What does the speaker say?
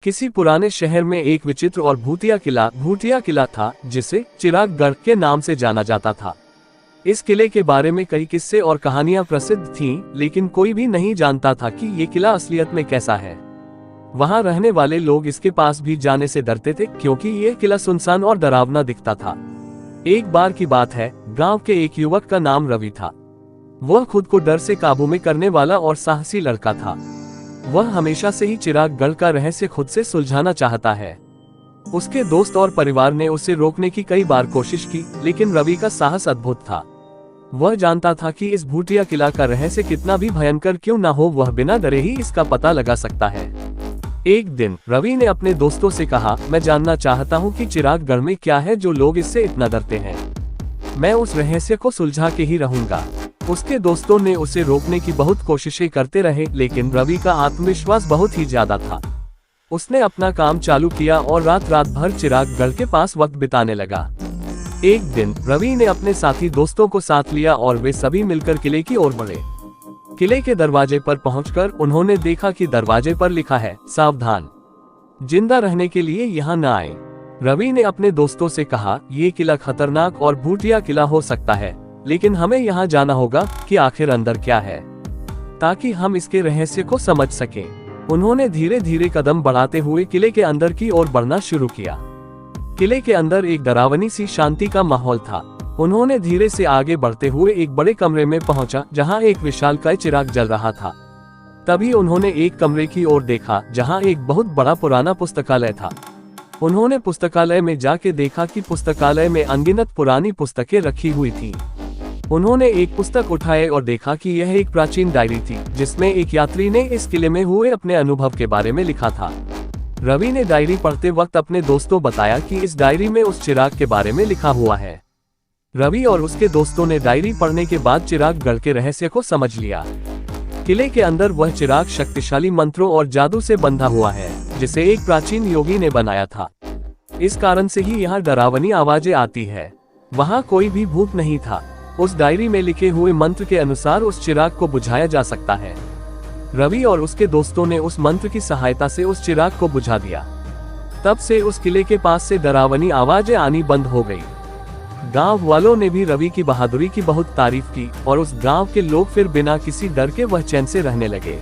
किसी पुराने शहर में एक विचित्र और भूतिया किला था, जिसे चिरागगढ़ के नाम से जाना जाता था। इस किले के बारे में कई किस्से और कहानियां प्रसिद्ध थीं, लेकिन कोई भी नहीं जानता था कि ये किला असलियत में कैसा है। वहां रहने वाले लोग इसके पास भी जाने से डरते थे, क्योंकि यह किला सुनसान और डरावना दिखता था। एक बार की बात है, गांव के एक युवक का नाम रवि था। वह खुद को डर से काबू में करने वाला और साहसी लड़का था। वह हमेशा से ही चिरागगढ़ का रहस्य खुद से सुलझाना चाहता है। उसके दोस्त और परिवार ने उसे रोकने की कई बार कोशिश की, लेकिन रवि का साहस अद्भुत था। वह जानता था कि इस भूतिया किला का रहस्य कितना भी भयंकर क्यों न हो, वह बिना डरे ही इसका पता लगा सकता है। एक दिन रवि ने अपने दोस्तों से कहा, मैं जानना चाहता हूँ कि चिरागगढ़ में क्या है जो लोग इससे इतना डरते हैं। मैं उस रहस्य को सुलझा के ही रहूंगा। उसके दोस्तों ने उसे रोकने की बहुत कोशिशें करते रहे, लेकिन रवि का आत्मविश्वास बहुत ही ज्यादा था। उसने अपना काम चालू किया और रात भर चिरागगढ़ के पास वक्त बिताने लगा। एक दिन रवि ने अपने साथी दोस्तों को साथ लिया और वे सभी मिलकर किले की ओर बढ़े। किले के दरवाजे पर पहुंचकर उन्होंने देखा कि दरवाजे पर लिखा है, सावधान, जिंदा रहने के लिए यहाँ न आए। रवि ने अपने दोस्तों से कहा, ये किला खतरनाक और भूतिया किला हो सकता है, लेकिन हमें यहाँ जाना होगा कि आखिर अंदर क्या है, ताकि हम इसके रहस्य को समझ सकें। उन्होंने धीरे धीरे कदम बढ़ाते हुए किले के अंदर की ओर बढ़ना शुरू किया। किले के अंदर एक डरावनी सी शांति का माहौल था। उन्होंने धीरे से आगे बढ़ते हुए एक बड़े कमरे में पहुंचा, जहां एक विशालकाय चिराग जल रहा था। तभी उन्होंने एक कमरे की ओर देखा, जहां एक बहुत बड़ा पुराना पुस्तकालय था। उन्होंने पुस्तकालय में जाके देखा कि पुस्तकालय में अनगिनत पुरानी पुस्तकें रखी हुई थी। उन्होंने एक पुस्तक उठाई और देखा कि यह एक प्राचीन डायरी थी, जिसमें एक यात्री ने इस किले में हुए अपने अनुभव के बारे में लिखा था। रवि ने डायरी पढ़ते वक्त अपने दोस्तों बताया कि इस डायरी में उस चिराग के बारे में लिखा हुआ है। रवि और उसके दोस्तों ने डायरी पढ़ने के बाद चिरागगढ़ के रहस्य को समझ लिया। किले के अंदर वह चिराग शक्तिशाली मंत्रों और जादू से बंधा हुआ है, जिसे एक प्राचीन योगी ने बनाया था। इस कारण से ही यहाँ डरावनी आवाजें आती है। वहाँ कोई भी भूत नहीं था। उस डायरी में लिखे हुए मंत्र के अनुसार उस चिराग को बुझाया जा सकता है। रवि और उसके दोस्तों ने उस मंत्र की सहायता से उस चिराग को बुझा दिया। तब से उस किले के पास से डरावनी आवाजें आनी बंद हो गई। गांव वालों ने भी रवि की बहादुरी की बहुत तारीफ की और उस गांव के लोग फिर बिना किसी डर के वह चैन से रहने लगे।